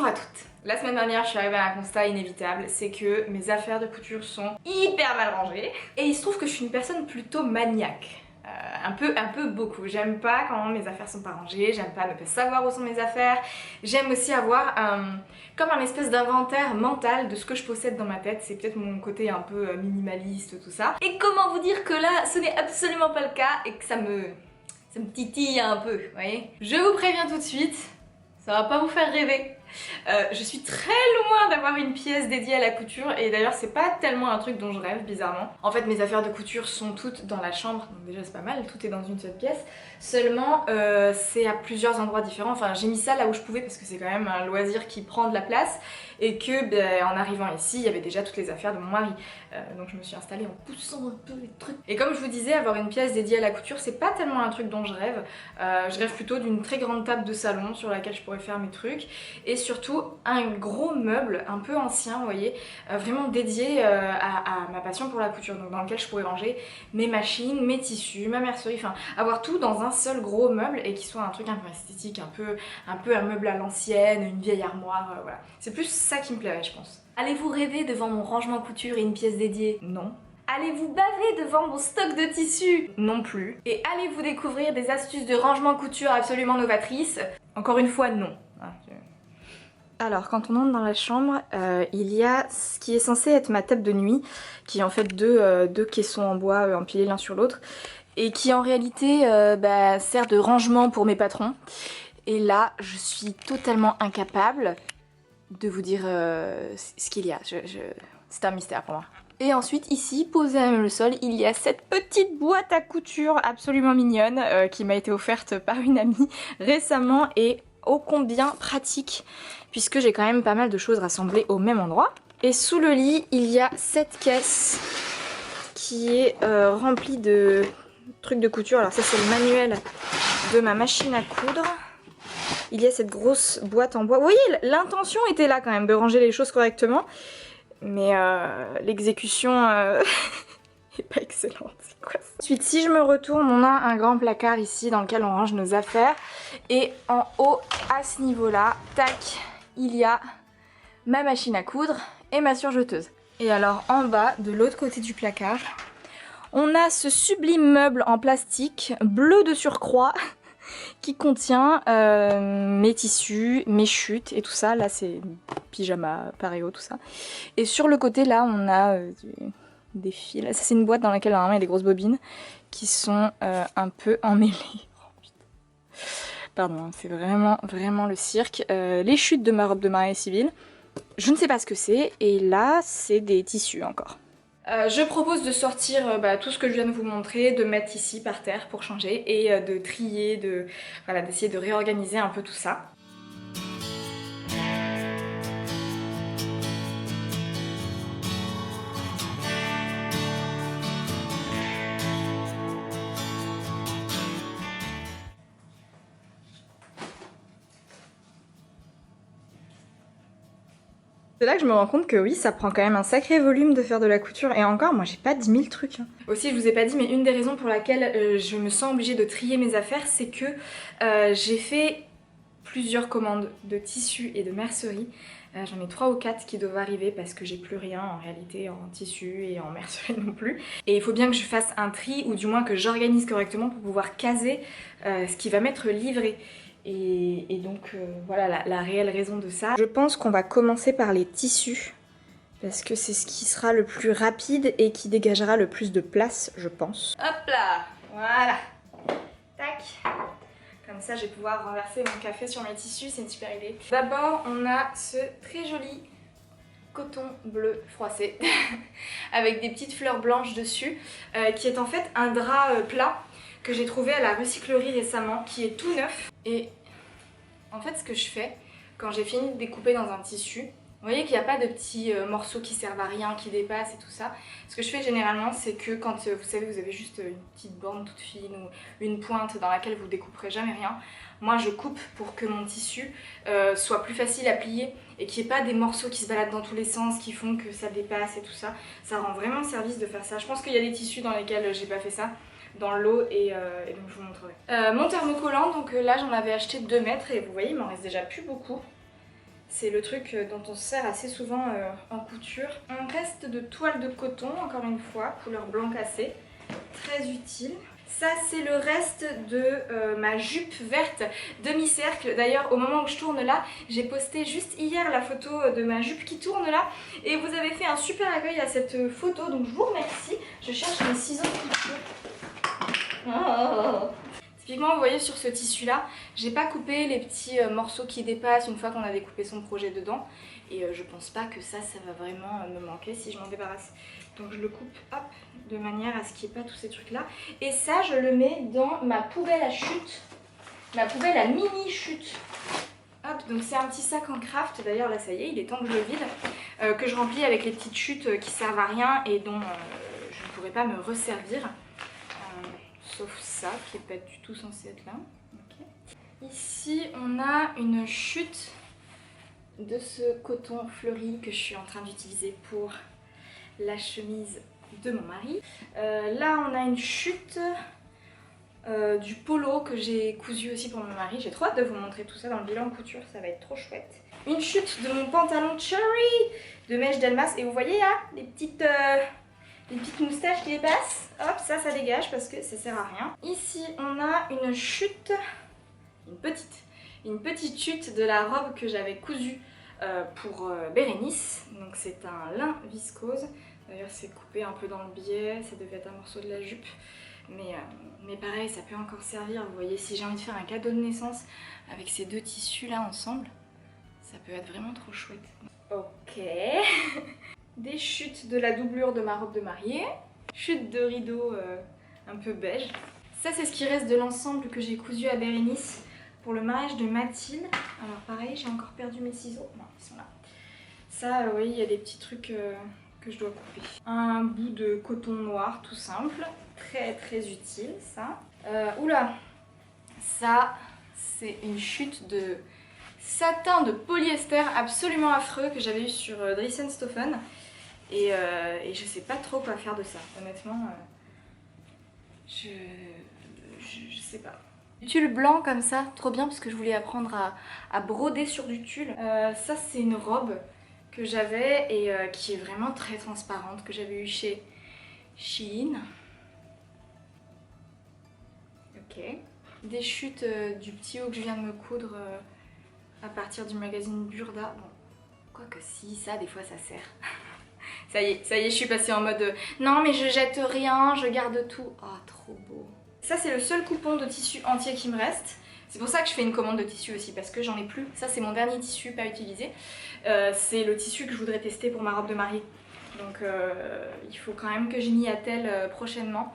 Bonjour à toutes. La semaine dernière, je suis arrivée à un constat inévitable, c'est que mes affaires de couture sont hyper mal rangées. Et il se trouve que je suis une personne plutôt maniaque. Un peu beaucoup. J'aime pas quand mes affaires sont pas rangées, j'aime pas ne pas savoir où sont mes affaires. J'aime aussi avoir comme un espèce d'inventaire mental de ce que je possède dans ma tête. C'est peut-être mon côté un peu minimaliste, tout ça. Et comment vous dire que là, ce n'est absolument pas le cas et que ça me titille un peu, vous voyez. Je vous préviens tout de suite, ça va pas vous faire rêver. Je suis très loin d'avoir une pièce dédiée à la couture et d'ailleurs c'est pas tellement un truc dont je rêve bizarrement. En fait mes affaires de couture sont toutes dans la chambre, donc déjà c'est pas mal, tout est dans une seule pièce. Seulement c'est à plusieurs endroits différents, enfin j'ai mis ça là où je pouvais parce que c'est quand même un loisir qui prend de la place et que en arrivant ici il y avait déjà toutes les affaires de mon mari. Donc je me suis installée en poussant un peu les trucs. Et comme je vous disais, avoir une pièce dédiée à la couture c'est pas tellement un truc dont je rêve. Je rêve plutôt d'une très grande table de salon sur laquelle je pourrais faire mes trucs et surtout un gros meuble un peu ancien, vous voyez, vraiment dédié à ma passion pour la couture, donc dans lequel je pourrais ranger mes machines, mes tissus, ma mercerie, enfin avoir tout dans un seul gros meuble et qui soit un truc un peu esthétique, un peu un meuble à l'ancienne, une vieille armoire, voilà. C'est plus ça qui me plairait je pense. Allez-vous rêver devant mon rangement couture et une pièce dédiée? Non. Allez-vous baver devant mon stock de tissus? Non plus. Et allez-vous découvrir des astuces de rangement couture absolument novatrices? Encore une fois, non. Alors quand on entre dans la chambre, il y a ce qui est censé être ma table de nuit, qui est en fait deux caissons en bois empilés l'un sur l'autre, et qui en réalité sert de rangement pour mes patrons. Et là, je suis totalement incapable de vous dire ce qu'il y a. C'est un mystère pour moi. Et ensuite ici, posée à même le sol, il y a cette petite boîte à couture absolument mignonne qui m'a été offerte par une amie récemment et ô combien pratique puisque j'ai quand même pas mal de choses rassemblées au même endroit. Et sous le lit, il y a cette caisse qui est remplie de trucs de couture. Alors ça c'est le manuel de ma machine à coudre. Il y a cette grosse boîte en bois. Vous voyez, l'intention était là quand même de ranger les choses correctement. Mais l'exécution est pas excellente. C'est quoi ça? Ensuite, si je me retourne, on a un grand placard ici dans lequel on range nos affaires. Et en haut, à ce niveau-là, tac, il y a ma machine à coudre et ma surjeteuse. Et alors en bas, de l'autre côté du placard, on a ce sublime meuble en plastique bleu de surcroît qui contient mes tissus, mes chutes et tout ça. Là c'est pyjama, pareo, tout ça. Et sur le côté là on a des fils. Ça c'est une boîte dans laquelle normalement il y a des grosses bobines qui sont un peu emmêlées. Oh, putain. Pardon, c'est vraiment le cirque. Les chutes de ma robe de mariée civile. Je ne sais pas ce que c'est. Et là c'est des tissus encore. Je propose de sortir tout ce que je viens de vous montrer, de mettre ici par terre pour changer et de trier, d'essayer de réorganiser un peu tout ça. C'est là que je me rends compte que oui, ça prend quand même un sacré volume de faire de la couture et encore, moi j'ai pas 10 000 trucs. Aussi, je vous ai pas dit, mais une des raisons pour laquelle je me sens obligée de trier mes affaires, c'est que j'ai fait plusieurs commandes de tissus et de mercerie. J'en ai 3 ou 4 qui doivent arriver parce que j'ai plus rien en réalité en tissu et en mercerie non plus. Et il faut bien que je fasse un tri ou du moins que j'organise correctement pour pouvoir caser ce qui va m'être livré. Et donc voilà la réelle raison de ça. Je pense qu'on va commencer par les tissus parce que c'est ce qui sera le plus rapide et qui dégagera le plus de place, je pense. Hop là, voilà, tac. Comme ça je vais pouvoir renverser mon café sur mes tissus, c'est une super idée. D'abord on a ce très joli coton bleu froissé avec des petites fleurs blanches dessus qui est en fait un drap plat que j'ai trouvé à la recyclerie récemment, qui est tout neuf. Et en fait ce que je fais quand j'ai fini de découper dans un tissu, vous voyez qu'il n'y a pas de petits morceaux qui servent à rien, qui dépassent et tout ça. Ce que je fais généralement c'est que quand vous savez vous avez juste une petite borne toute fine ou une pointe dans laquelle vous découperez jamais rien, moi je coupe pour que mon tissu soit plus facile à plier et qu'il n'y ait pas des morceaux qui se baladent dans tous les sens qui font que ça dépasse et tout ça. Ça rend vraiment service de faire ça. Je pense qu'il y a des tissus dans lesquels j'ai pas fait ça dans l'eau et donc je vous montrerai. Mon thermocollant, donc là j'en avais acheté 2 mètres et vous voyez il m'en reste déjà plus beaucoup. C'est le truc dont on se sert assez souvent en couture. Un reste de toile de coton, encore une fois, couleur blanc cassé, très utile. Ça c'est le reste de ma jupe verte demi-cercle. D'ailleurs au moment où je tourne là, j'ai posté juste hier la photo de ma jupe qui tourne là. Et vous avez fait un super accueil à cette photo, donc je vous remercie. Je cherche mes ciseaux de couture. Oh. Typiquement vous voyez sur ce tissu là, j'ai pas coupé les petits morceaux qui dépassent une fois qu'on a découpé son projet dedans. Et je pense pas que ça va vraiment me manquer si je m'en débarrasse. Donc je le coupe hop, de manière à ce qu'il n'y ait pas tous ces trucs là. Et ça je le mets dans ma poubelle à chute, ma poubelle à mini chute. Hop, donc c'est un petit sac en craft, d'ailleurs là ça y est, il est temps que je le vide. Que je remplis avec les petites chutes qui servent à rien et dont je ne pourrais pas me resservir. Sauf ça qui n'est pas du tout censé être là. Okay. Ici on a une chute de ce coton fleuri que je suis en train d'utiliser pour la chemise de mon mari. Là on a une chute du polo que j'ai cousu aussi pour mon mari. J'ai trop hâte de vous montrer tout ça dans le bilan couture, ça va être trop chouette. Une chute de mon pantalon Cherry de Mèche Delmas. Et vous voyez là, les petites moustaches qui dépassent. Hop, ça dégage parce que ça sert à rien. Ici on a une chute, une petite chute de la robe que j'avais cousue pour Bérénice. Donc c'est un lin viscose. D'ailleurs c'est coupé un peu dans le biais, ça devait être un morceau de la jupe. Mais pareil, ça peut encore servir. Vous voyez, si j'ai envie de faire un cadeau de naissance avec ces deux tissus là ensemble, ça peut être vraiment trop chouette. Ok. Des chutes de la doublure de ma robe de mariée. Chute de rideau un peu beige. Ça c'est ce qui reste de l'ensemble que j'ai cousu à Bérénice pour le mariage de Mathilde. Alors pareil, j'ai encore perdu mes ciseaux. Non, ils sont là. Ça, oui, il y a des petits trucs que je dois couper. Un bout de coton noir tout simple. Très très utile ça. Oula, ça c'est une chute de satin de polyester absolument affreux que j'avais eu sur Dries & Stoffen. Et je sais pas trop quoi faire de ça. Honnêtement, je sais pas. Du tulle blanc comme ça, trop bien parce que je voulais apprendre à broder sur du tulle. Ça c'est une robe que j'avais et qui est vraiment très transparente, que j'avais eu chez Shein. Ok. Des chutes du petit haut que je viens de me coudre à partir du magazine Burda. Bon, quoique si, ça des fois ça sert. Ça y est, je suis passée en mode non mais je jette rien, je garde tout. Oh, trop beau. Ça c'est le seul coupon de tissu entier qui me reste. C'est pour ça que je fais une commande de tissu aussi, parce que j'en ai plus. Ça c'est mon dernier tissu pas utilisé. C'est le tissu que je voudrais tester pour ma robe de mariée. Donc il faut quand même que je m'y attelle prochainement.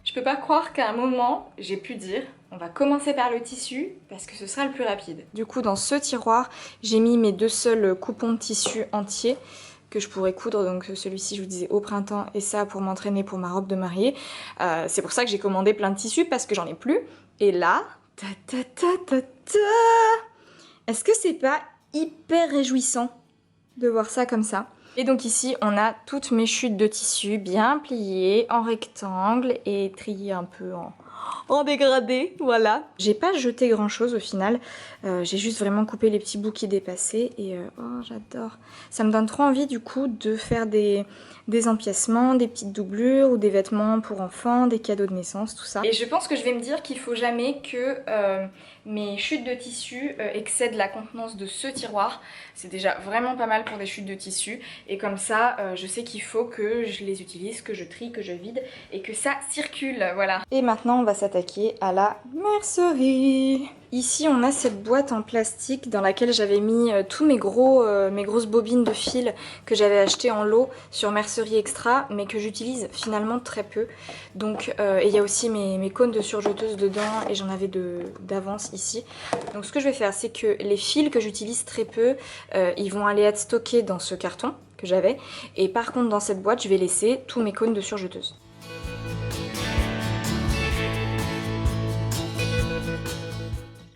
Je peux pas croire qu'à un moment, j'ai pu dire on va commencer par le tissu parce que ce sera le plus rapide. Du coup, dans ce tiroir, j'ai mis mes deux seuls coupons de tissu entiers que je pourrais coudre. Donc celui-ci, je vous disais, au printemps et ça pour m'entraîner pour ma robe de mariée. C'est pour ça que j'ai commandé plein de tissus parce que j'en ai plus. Et là, est-ce que c'est pas hyper réjouissant de voir ça comme ça? Et donc ici on a toutes mes chutes de tissu bien pliées en rectangle et triées un peu en dégradé, voilà. J'ai pas jeté grand chose au final, j'ai juste vraiment coupé les petits bouts qui dépassaient et oh j'adore. Ça me donne trop envie du coup de faire des empiècements, des petites doublures ou des vêtements pour enfants, des cadeaux de naissance, tout ça. Et je pense que je vais me dire qu'il faut jamais que mes chutes de tissu excèdent la contenance de ce tiroir. C'est déjà vraiment pas mal pour des chutes de tissu et comme ça je sais qu'il faut que je les utilise, que je trie, que je vide et que ça circule, voilà. Et maintenant on va va s'attaquer à la mercerie. Ici on a cette boîte en plastique dans laquelle j'avais mis tous mes grosses bobines de fil que j'avais achetées en lot sur Mercerie Extra mais que j'utilise finalement très peu. Donc et il y a aussi mes cônes de surjeteuse dedans et j'en avais d'avance ici. Donc ce que je vais faire, c'est que les fils que j'utilise très peu, ils vont aller être stockés dans ce carton que j'avais, et par contre dans cette boîte je vais laisser tous mes cônes de surjeteuse.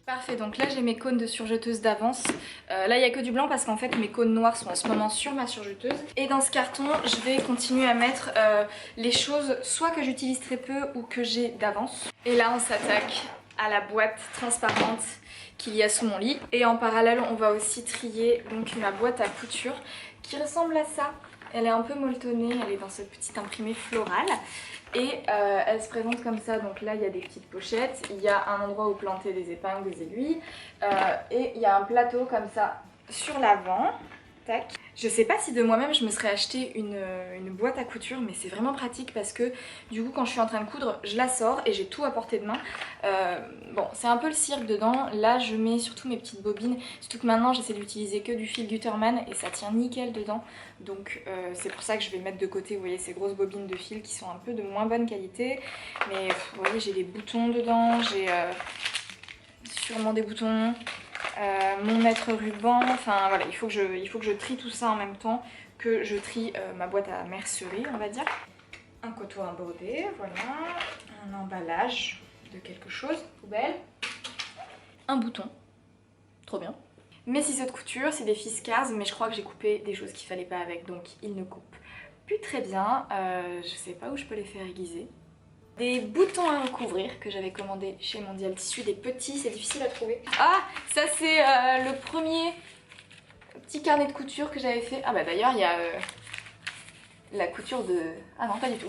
Parfait, donc là j'ai mes cônes de surjeteuse d'avance. Là il n'y a que du blanc parce qu'en fait mes cônes noirs sont en ce moment sur ma surjeteuse. Et dans ce carton je vais continuer à mettre les choses soit que j'utilise très peu ou que j'ai d'avance. Et là on s'attaque à la boîte transparente qu'il y a sous mon lit. Et en parallèle on va aussi trier donc ma boîte à couture qui ressemble à ça. Elle est un peu molletonnée, elle est dans cette petite imprimée florale. Et elle se présente comme ça, donc là il y a des petites pochettes, il y a un endroit où planter des épingles, des aiguilles, et il y a un plateau comme ça sur l'avant. Tac. Je sais pas si de moi-même je me serais acheté une boîte à couture, mais c'est vraiment pratique parce que du coup quand je suis en train de coudre, je la sors et j'ai tout à portée de main. Bon, c'est un peu le cirque dedans. Là je mets surtout mes petites bobines, surtout que maintenant j'essaie d'utiliser que du fil Gutterman et ça tient nickel dedans. Donc c'est pour ça que je vais mettre de côté, vous voyez, ces grosses bobines de fil qui sont un peu de moins bonne qualité. Mais vous voyez, j'ai des boutons dedans, j'ai sûrement des boutons. Mon mètre ruban, enfin voilà, il faut que je trie tout ça en même temps que je trie ma boîte à mercerie, on va dire. Un coteau à broder, voilà, un emballage de quelque chose, poubelle, un bouton, trop bien. Mes ciseaux de couture, c'est des Fiskars, mais je crois que j'ai coupé des choses qu'il fallait pas avec, donc ils ne coupent plus très bien. Je sais pas où je peux les faire aiguiser. Des boutons à recouvrir que j'avais commandé chez Mondial Tissu, des petits, c'est difficile à trouver. Ah, ça c'est le premier petit carnet de couture que j'avais fait. Ah bah d'ailleurs il y a la couture de... Ah non, pas du tout.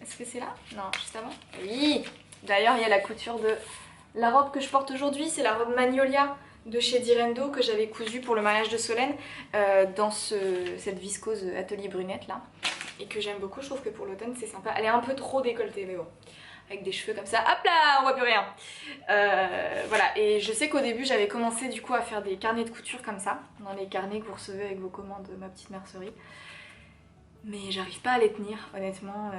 Est-ce que c'est là? Non, juste avant. Oui. D'ailleurs il y a la couture de la robe que je porte aujourd'hui, c'est la robe Magnolia de chez Direndo que j'avais cousue pour le mariage de Solène dans cette viscose atelier brunette là. Et que j'aime beaucoup, je trouve que pour l'automne c'est sympa. Elle est un peu trop décolletée mais bon, avec des cheveux comme ça, hop là, on voit plus rien. Voilà, et je sais qu'au début j'avais commencé du coup à faire des carnets de couture comme ça, dans les carnets que vous recevez avec vos commandes de ma petite mercerie. Mais j'arrive pas à les tenir, honnêtement.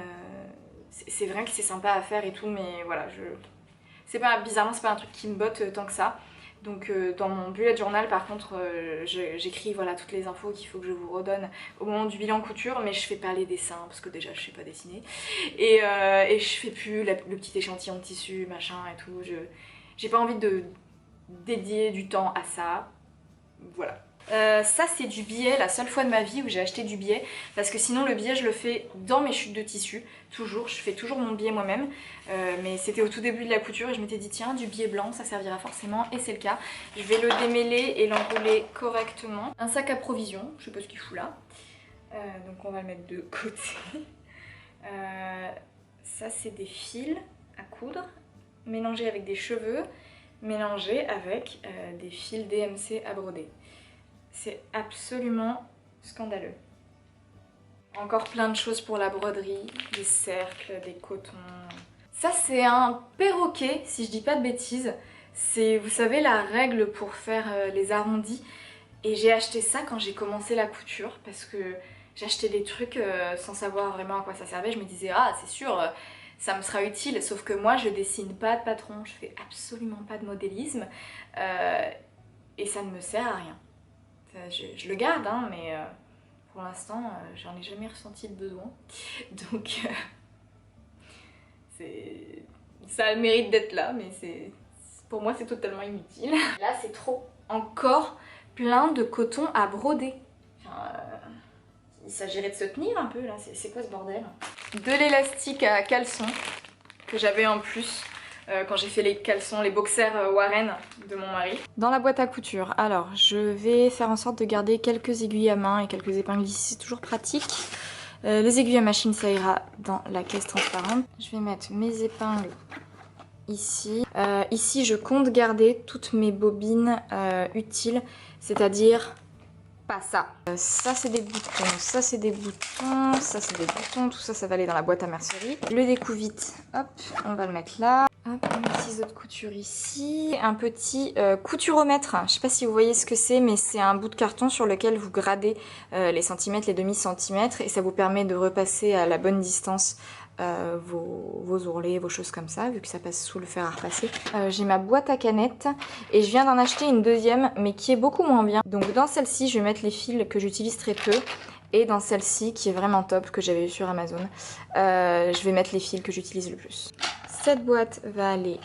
C'est vrai que c'est sympa à faire et tout, mais voilà, bizarrement c'est pas un truc qui me botte tant que ça. Donc dans mon bullet journal par contre j'écris voilà toutes les infos qu'il faut que je vous redonne au moment du bilan couture, mais je fais pas les dessins parce que déjà je sais pas dessiner et je fais plus le petit échantillon de tissu machin et tout. J'ai pas envie de dédier du temps à ça, voilà. Ça c'est du billet, la seule fois de ma vie où j'ai acheté du billet, parce que sinon le billet je le fais dans mes chutes de tissu, toujours, je fais toujours mon billet moi-même, mais c'était au tout début de la couture et je m'étais dit tiens, du billet blanc ça servira forcément, et c'est le cas. Je vais le démêler et l'enrouler correctement. Un sac à provisions, je sais pas ce qu'il fout là, donc on va le mettre de côté. Ça c'est des fils à coudre, mélangés avec des cheveux, mélangés avec des fils DMC à broder. C'est absolument scandaleux. Encore plein de choses pour la broderie, des cercles, des cotons. Ça c'est un perroquet, si je dis pas de bêtises. C'est, vous savez, la règle pour faire les arrondis. Et j'ai acheté ça quand j'ai commencé la couture parce que j'achetais des trucs sans savoir vraiment à quoi ça servait. Je me disais ah c'est sûr, ça me sera utile. Sauf que moi je dessine pas de patron, je fais absolument pas de modélisme et ça ne me sert à rien. Je le garde, hein, mais pour l'instant, j'en ai jamais ressenti le besoin. Donc, ça a le mérite d'être là, mais pour moi, c'est totalement inutile. Là, c'est trop. Encore plein de coton à broder. Enfin, il s'agirait de se tenir un peu, là. C'est quoi ce bordel? De l'élastique à caleçon, que j'avais en plus. Quand j'ai fait les caleçons, les boxers Warren de mon mari. Dans la boîte à couture, alors je vais faire en sorte de garder quelques aiguilles à main et quelques épingles ici, c'est toujours pratique. Les aiguilles à machine ça ira dans la caisse transparente. Je vais mettre mes épingles ici. Ici je compte garder toutes mes bobines utiles, c'est-à-dire pas ça. Ça c'est des boutons, ça c'est des boutons, ça c'est des boutons, tout ça, ça va aller dans la boîte à mercerie. Le découvite, hop, on va le mettre là. Hop, un ciseau de couture ici. Un petit couturomètre, je sais pas si vous voyez ce que c'est, mais c'est un bout de carton sur lequel vous gradez les centimètres, les demi-centimètres, et ça vous permet de repasser à la bonne distance vos ourlets, vos choses comme ça, vu que ça passe sous le fer à repasser. J'ai ma boîte à canettes et je viens d'en acheter une deuxième, mais qui est beaucoup moins bien. Donc dans celle-ci, je vais mettre les fils que j'utilise très peu. Et dans celle-ci, qui est vraiment top, que j'avais eu sur Amazon, je vais mettre les fils que j'utilise le plus. Cette boîte va aller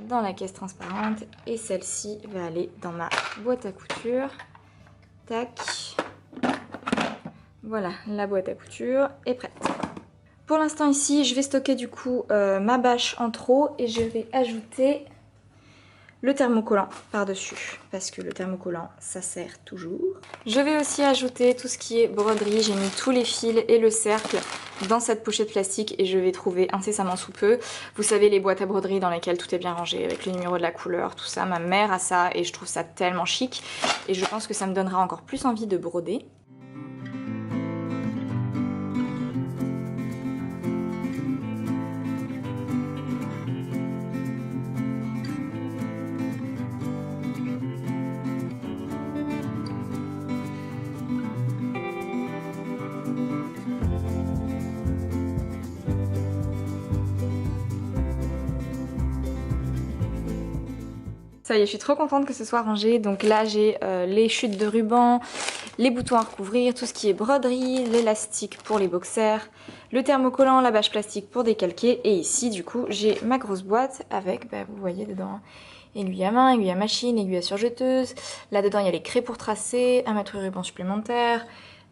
dans la caisse transparente et celle-ci va aller dans ma boîte à couture. Tac. Voilà, la boîte à couture est prête. Pour l'instant ici, je vais stocker du coup ma bâche en trop et je vais ajouter le thermocollant par-dessus parce que le thermocollant ça sert toujours. Je vais aussi ajouter tout ce qui est broderie, j'ai mis tous les fils et le cercle dans cette pochette plastique et je vais trouver incessamment sous peu. Vous savez les boîtes à broderie dans lesquelles tout est bien rangé avec le numéro de la couleur, tout ça, ma mère a ça et je trouve ça tellement chic et je pense que ça me donnera encore plus envie de broder. Ça y est, je suis trop contente que ce soit rangé. Donc là, j'ai les chutes de ruban, les boutons à recouvrir, tout ce qui est broderie, l'élastique pour les boxers, le thermocollant, la bâche plastique pour décalquer. Et ici, du coup, j'ai ma grosse boîte avec, bah, vous voyez dedans, aiguille à main, aiguille à machine, aiguille à surjeteuse. Là-dedans, il y a les craies pour tracer, un mètre ruban supplémentaire,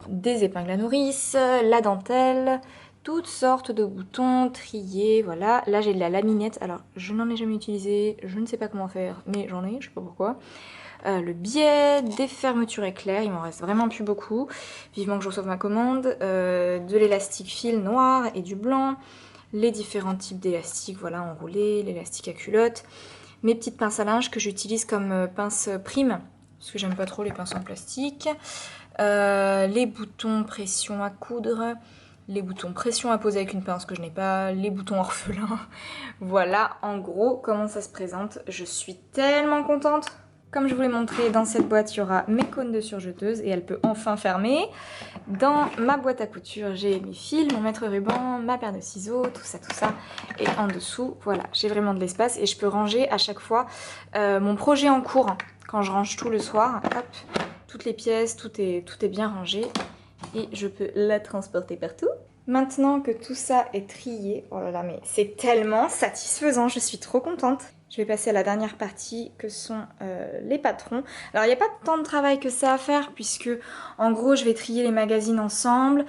des épingles à nourrice, la dentelle, toutes sortes de boutons triés, voilà. Là j'ai de la laminette, alors je n'en ai jamais utilisé, je ne sais pas comment faire, mais j'en ai, je sais pas pourquoi. Le biais, des fermetures éclairs, il m'en reste vraiment plus beaucoup. Vivement que je reçoive ma commande. De l'élastique fil noir et du blanc. Les différents types d'élastiques, voilà, enroulés, l'élastique à culotte. Mes petites pinces à linge que j'utilise comme pince prime, parce que j'aime pas trop les pinces en plastique. Les boutons pression à coudre. Les boutons pression à poser avec une pince que je n'ai pas, les boutons orphelins. Voilà en gros comment ça se présente. Je suis tellement contente. Comme je vous l'ai montré, dans cette boîte, il y aura mes cônes de surjeteuse et elle peut enfin fermer. Dans ma boîte à couture, j'ai mes fils, mon mètre ruban, ma paire de ciseaux, tout ça, tout ça. Et en dessous, voilà, j'ai vraiment de l'espace et je peux ranger à chaque fois mon projet en cours. Quand je range tout le soir, hop, toutes les pièces, tout est bien rangé. Et je peux la transporter partout. Maintenant que tout ça est trié, oh là là, mais c'est tellement satisfaisant, je suis trop contente. Je vais passer à la dernière partie que sont les patrons. Alors il n'y a pas tant de travail que ça à faire puisque en gros je vais trier les magazines ensemble.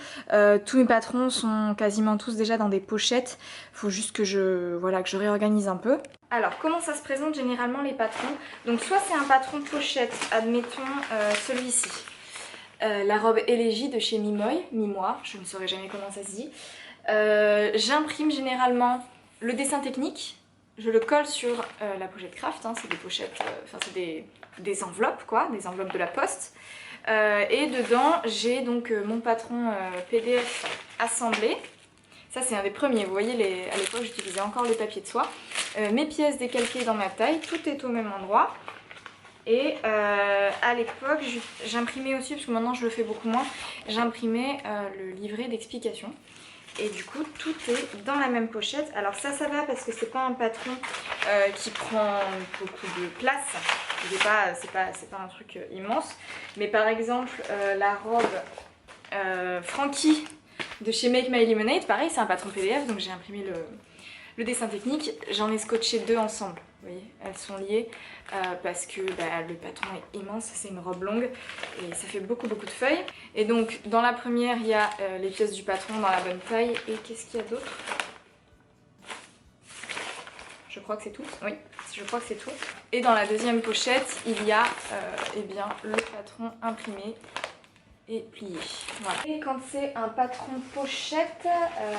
Tous mes patrons sont quasiment tous déjà dans des pochettes. Il faut juste que je réorganise un peu. Alors comment ça se présente généralement les patrons? Donc soit c'est un patron pochette, admettons celui-ci. La robe Élégie de chez Mimois, je ne saurais jamais comment ça se dit. J'imprime généralement le dessin technique, je le colle sur la pochette craft, hein, c'est des pochettes, c'est des enveloppes quoi, des enveloppes de la poste. Et dedans j'ai donc mon patron PDF assemblé. Ça c'est un des premiers, vous voyez à l'époque j'utilisais encore le papier de soie. Mes pièces décalquées dans ma taille, tout est au même endroit. Et à l'époque, j'imprimais aussi, parce que maintenant je le fais beaucoup moins, j'imprimais le livret d'explication. Et du coup, tout est dans la même pochette. Alors ça va parce que c'est pas un patron qui prend beaucoup de place. C'est pas un truc immense. Mais par exemple, la robe Frankie de chez Make My Lemonade, pareil, c'est un patron PDF, donc j'ai imprimé le dessin technique. J'en ai scotché deux ensemble. Vous voyez, elles sont liées parce que le patron est immense, c'est une robe longue et ça fait beaucoup de feuilles. Et donc dans la première il y a les pièces du patron dans la bonne taille. Et qu'est-ce qu'il y a d'autre? Je crois que c'est tout. Oui, je crois que c'est tout. Et dans la deuxième pochette il y a eh bien, le patron imprimé et plié. Voilà. Et quand c'est un patron pochette,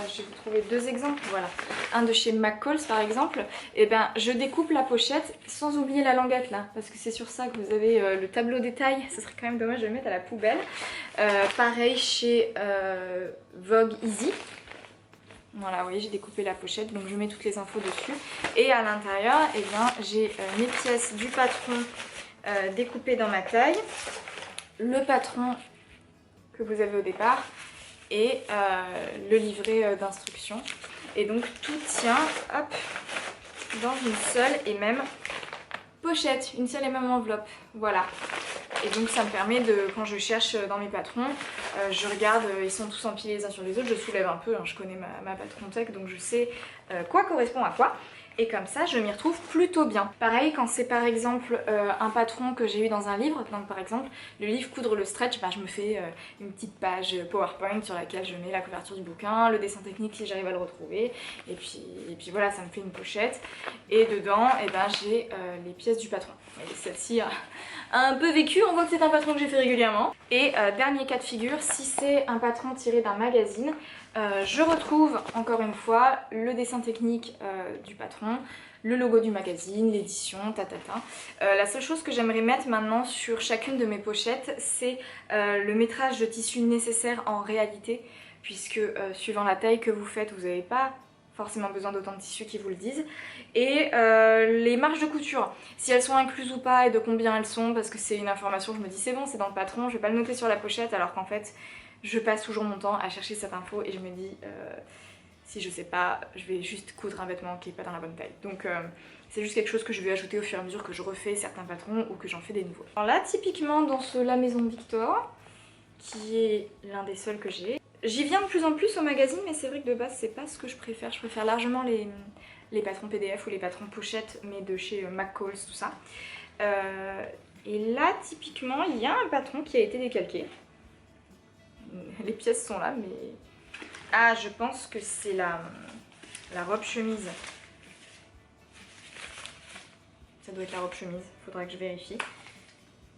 je vais vous trouver deux exemples. Voilà, un de chez McCall's par exemple. Et ben je découpe la pochette sans oublier la languette là, parce que c'est sur ça que vous avez le tableau détail. Ce serait quand même dommage de le mettre à la poubelle. Pareil chez Vogue Easy. Voilà, vous voyez, j'ai découpé la pochette, donc je mets toutes les infos dessus. Et à l'intérieur, eh bien, j'ai mes pièces du patron découpées dans ma taille, le patron que vous avez au départ et le livret d'instructions. Et donc tout tient, hop, dans une seule et même pochette, une seule et même enveloppe. Voilà. Et donc ça me permet de, quand je cherche dans mes patrons, je regarde, ils sont tous empilés les uns sur les autres, je soulève un peu, hein, je connais ma patron tech, donc je sais quoi correspond à quoi. Et comme ça, je m'y retrouve plutôt bien. Pareil, quand c'est par exemple un patron que j'ai eu dans un livre, donc par exemple le livre Coudre le stretch, bah, je me fais une petite page PowerPoint sur laquelle je mets la couverture du bouquin, le dessin technique si j'arrive à le retrouver, et puis voilà, ça me fait une pochette. Et dedans, eh ben, j'ai les pièces du patron. Et celle-ci a un peu vécu, on voit que c'est un patron que j'ai fait régulièrement. Et dernier cas de figure, si c'est un patron tiré d'un magazine, je retrouve encore une fois le dessin technique du patron, le logo du magazine, l'édition, la seule chose que j'aimerais mettre maintenant sur chacune de mes pochettes, c'est le métrage de tissu nécessaire en réalité, puisque suivant la taille que vous faites, vous n'avez pas forcément besoin d'autant de tissu qui vous le disent. Et les marges de couture, si elles sont incluses ou pas et de combien elles sont, parce que c'est une information, je me dis c'est bon, c'est dans le patron, je vais pas le noter sur la pochette, alors qu'en fait je passe toujours mon temps à chercher cette info et je me dis si je sais pas, je vais juste coudre un vêtement qui est pas dans la bonne taille. Donc c'est juste quelque chose que je vais ajouter au fur et à mesure que je refais certains patrons ou que j'en fais des nouveaux. Alors là, typiquement dans ce La Maison Victor, qui est l'un des seuls que j'ai, j'y viens de plus en plus au magazine, mais c'est vrai que de base c'est pas ce que je préfère. Je préfère largement les patrons PDF ou les patrons pochettes, mais de chez McCall's, tout ça. Et là, typiquement, il y a un patron qui a été décalqué. Les pièces sont là, mais... Ah, je pense que c'est la robe chemise. Ça doit être la robe chemise, faudra que je vérifie.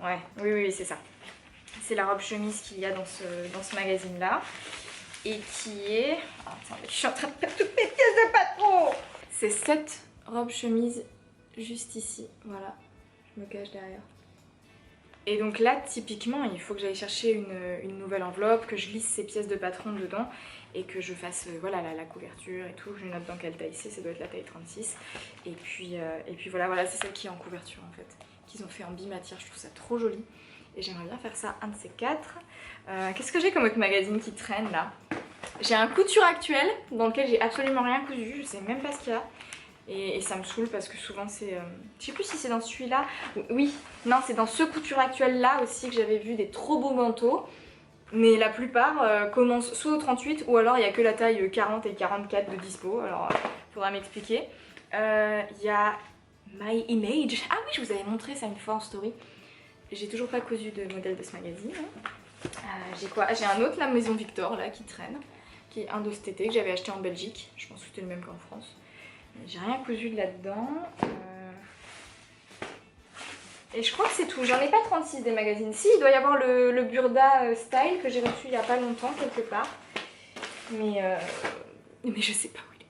Ouais, oui, c'est ça. C'est la robe chemise qu'il y a dans ce magazine-là. Et qui est... Oh, attendez, je suis en train de perdre toutes mes pièces de patron. C'est cette robe chemise juste ici. Voilà, je me cache derrière. Et donc là, typiquement, il faut que j'aille chercher une nouvelle enveloppe, que je lisse ces pièces de patron dedans et que je fasse voilà, la couverture et tout. Je note dans quelle taille c'est, ça doit être la taille 36. Et puis voilà, c'est celle qui est en couverture en fait, qu'ils ont fait en bimatière. Je trouve ça trop joli et j'aimerais bien faire ça un de ces quatre. Qu'est-ce que j'ai comme autre magazine qui traîne là? J'ai un Couture Actuelle dans lequel j'ai absolument rien cousu, je sais même pas ce qu'il y a. Et ça me saoule parce que souvent c'est... je sais plus si c'est dans celui-là. Oui, non, c'est dans ce Couture Actuelle là aussi que j'avais vu des trop beaux manteaux. Mais la plupart commencent soit au 38 ou alors il n'y a que la taille 40 et 44 de dispo. Alors faudra m'expliquer. Il y a My Image. Ah oui, je vous avais montré ça une fois en story. J'ai toujours pas cousu de modèle de ce magazine. J'ai quoi? J'ai un autre La Maison Victor là qui traîne. Qui est un de cet été que j'avais acheté en Belgique. Je pense que c'était le même qu'en France. J'ai rien cousu de là-dedans. Et je crois que c'est tout. J'en ai pas 36 des magazines. Si, il doit y avoir le Burda Style que j'ai reçu il y a pas longtemps quelque part. Mais je sais pas où il est.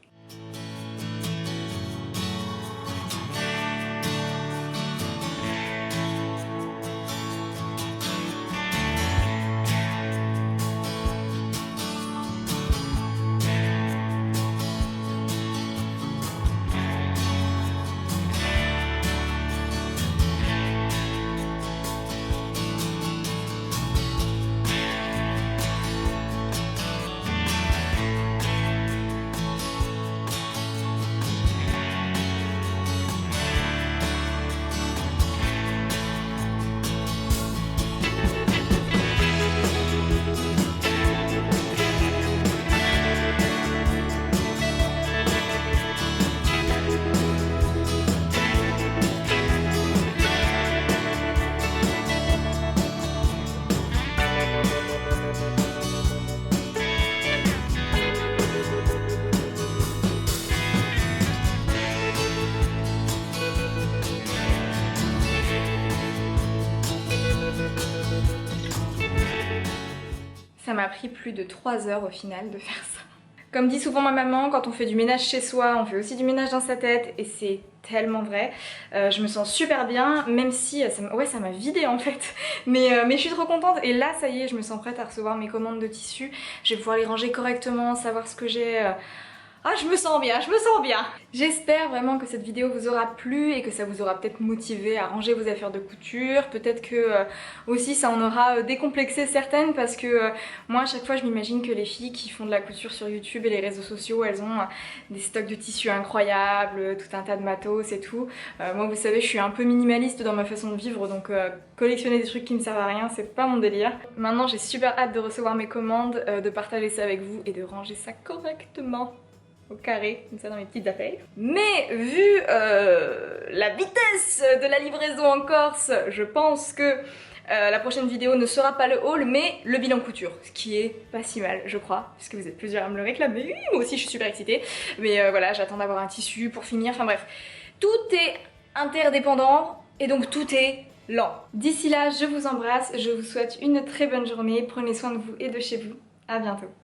m'a pris plus de 3 heures au final de faire ça. Comme dit souvent ma maman, quand on fait du ménage chez soi, on fait aussi du ménage dans sa tête et c'est tellement vrai. Je me sens super bien, même si ça m'a vidé en fait. Mais je suis trop contente et là ça y est, je me sens prête à recevoir mes commandes de tissus. Je vais pouvoir les ranger correctement, savoir ce que j'ai. Ah, je me sens bien, je me sens bien. J'espère vraiment que cette vidéo vous aura plu et que ça vous aura peut-être motivé à ranger vos affaires de couture. Peut-être que aussi ça en aura décomplexé certaines parce que moi à chaque fois je m'imagine que les filles qui font de la couture sur YouTube et les réseaux sociaux, elles ont des stocks de tissus incroyables, tout un tas de matos et tout. Moi vous savez, je suis un peu minimaliste dans ma façon de vivre, donc collectionner des trucs qui me servent à rien, c'est pas mon délire. Maintenant j'ai super hâte de recevoir mes commandes, de partager ça avec vous et de ranger ça correctement au carré, comme ça dans mes petites affaires. Mais vu la vitesse de la livraison en Corse, je pense que la prochaine vidéo ne sera pas le haul mais le bilan couture, ce qui est pas si mal je crois, puisque vous êtes plusieurs à me le réclamer. Oui, moi aussi je suis super excitée, mais voilà, j'attends d'avoir un tissu pour finir, enfin bref. Tout est interdépendant et donc tout est lent. D'ici là, je vous embrasse, je vous souhaite une très bonne journée, prenez soin de vous et de chez vous, à bientôt.